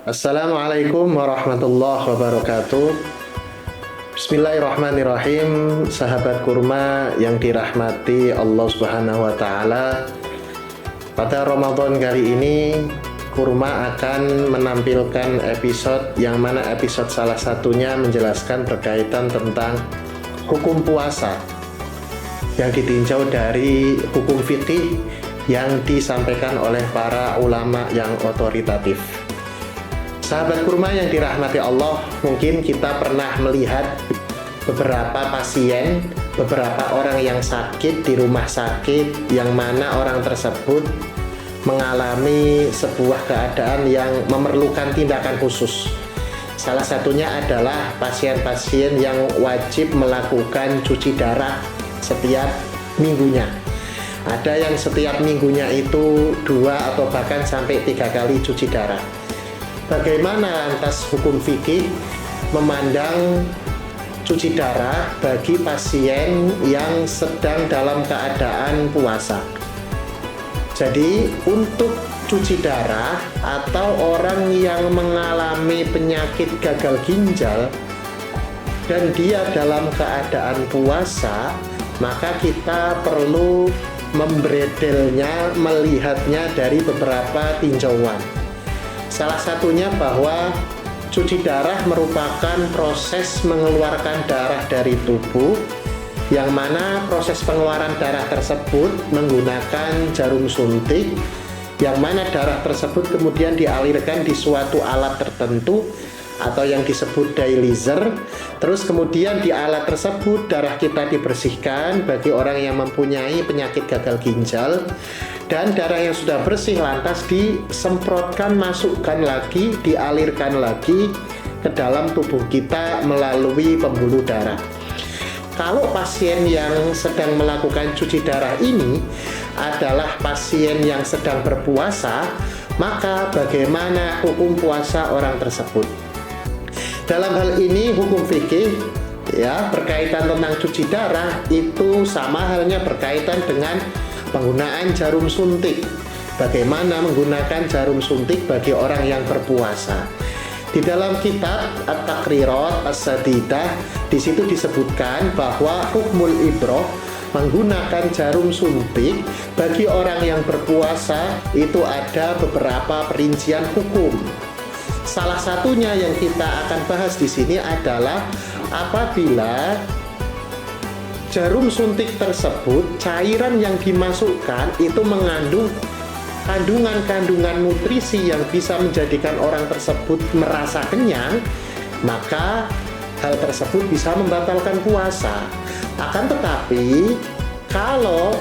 Assalamualaikum warahmatullahi wabarakatuh. Bismillahirrahmanirrahim. Sahabat kurma yang dirahmati Allah Subhanahu wa taala. Pada Ramadan kali ini kurma akan menampilkan episode yang mana episode salah satunya menjelaskan berkaitan tentang hukum puasa yang ditinjau dari hukum fikih yang disampaikan oleh para ulama yang otoritatif. Sahabat kurma yang dirahmati Allah, mungkin kita pernah melihat beberapa pasien, beberapa orang yang sakit di rumah sakit, yang mana orang tersebut mengalami sebuah keadaan yang memerlukan tindakan khusus. Salah satunya adalah pasien-pasien yang wajib melakukan cuci darah setiap minggunya. Ada yang setiap minggunya itu 2 atau bahkan sampai 3 kali cuci darah. Bagaimana lantas hukum fikih memandang cuci darah bagi pasien yang sedang dalam keadaan puasa? Jadi untuk cuci darah atau orang yang mengalami penyakit gagal ginjal dan dia dalam keadaan puasa, maka kita perlu membredelnya, melihatnya dari beberapa tinjauan. Salah satunya bahwa cuci darah merupakan proses mengeluarkan darah dari tubuh, yang mana proses pengeluaran darah tersebut menggunakan jarum suntik, yang mana darah tersebut kemudian dialirkan di suatu alat tertentu atau yang disebut dialyzer. Terus kemudian di alat tersebut darah kita dibersihkan bagi orang yang mempunyai penyakit gagal ginjal, dan darah yang sudah bersih lantas disemprotkan, masukkan lagi, dialirkan lagi ke dalam tubuh kita melalui pembuluh darah. Kalau pasien yang sedang melakukan cuci darah ini adalah pasien yang sedang berpuasa, maka bagaimana hukum puasa orang tersebut? Dalam hal ini hukum fikih berkaitan tentang cuci darah itu sama halnya berkaitan dengan penggunaan jarum suntik. Bagaimana menggunakan jarum suntik bagi orang yang berpuasa? Di dalam kitab At-Taqrirat As-Sadidah, di situ disebutkan bahwa hukmul ibroh, menggunakan jarum suntik bagi orang yang berpuasa itu ada beberapa perincian hukum. Salah satunya yang kita akan bahas di sini adalah apabila jarum suntik tersebut, cairan yang dimasukkan itu mengandung kandungan-kandungan nutrisi yang bisa menjadikan orang tersebut merasa kenyang, maka hal tersebut bisa membatalkan puasa. Akan tetapi, kalau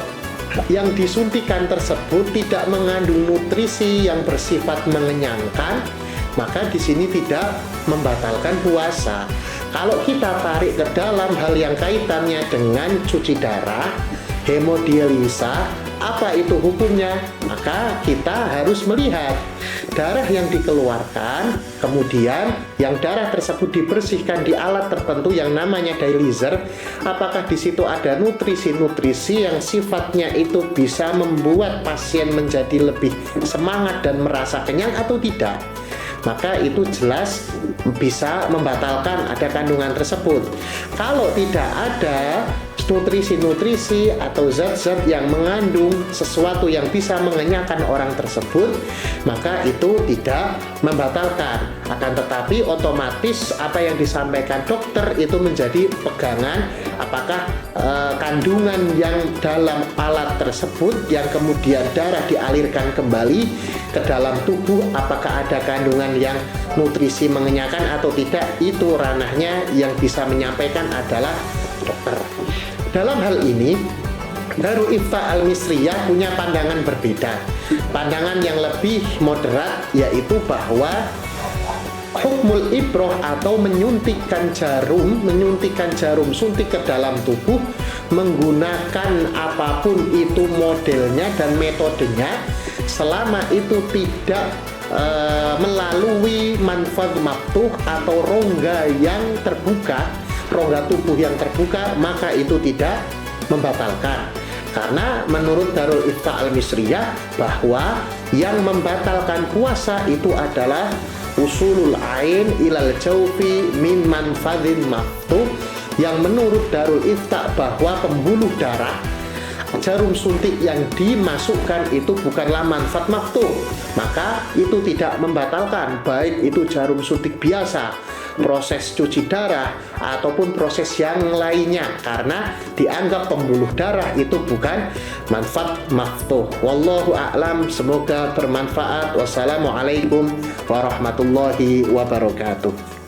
yang disuntikan tersebut tidak mengandung nutrisi yang bersifat mengenyangkan, maka di sini tidak membatalkan puasa. Kalau kita tarik ke dalam hal yang kaitannya dengan cuci darah, hemodialisa, apa itu hukumnya? Maka kita harus melihat darah yang dikeluarkan, kemudian yang darah tersebut dibersihkan di alat tertentu yang namanya dialyzer, apakah di situ ada nutrisi-nutrisi yang sifatnya itu bisa membuat pasien menjadi lebih semangat dan merasa kenyang atau tidak? Maka itu jelas bisa membatalkan ada kandungan tersebut. Kalau tidak ada nutrisi-nutrisi atau zat-zat yang mengandung sesuatu yang bisa mengenyangkan orang tersebut, maka itu tidak membatalkan. Akan tetapi otomatis apa yang disampaikan dokter itu menjadi pegangan, apakah kandungan yang dalam alat tersebut yang kemudian darah dialirkan kembali ke dalam tubuh, apakah ada kandungan yang nutrisi mengenyangkan atau tidak, itu ranahnya yang bisa menyampaikan adalah dokter. Dalam hal ini Darul Ifta Al-Misriyah punya pandangan berbeda, pandangan yang lebih moderat, yaitu bahwa hukmul ibroh atau menyuntikkan jarum suntik ke dalam tubuh menggunakan apapun itu modelnya dan metodenya, selama itu tidak melalui manfaz maftuh atau rongga yang terbuka, rongga tubuh yang terbuka, maka itu tidak membatalkan. Karena menurut Darul Ifta Al-Misriyah bahwa yang membatalkan puasa itu adalah usulul ain ilal jaufi min manfadhin maftuh, yang menurut Darul Ifta bahwa pembuluh darah jarum suntik yang dimasukkan itu bukanlah manfaat maftuh, maka itu tidak membatalkan baik itu jarum suntik biasa, proses cuci darah ataupun proses yang lainnya, karena dianggap pembuluh darah itu bukan manfaat maftuh. Wallahu a'lam, semoga bermanfaat. Wassalamualaikum warahmatullahi wabarakatuh.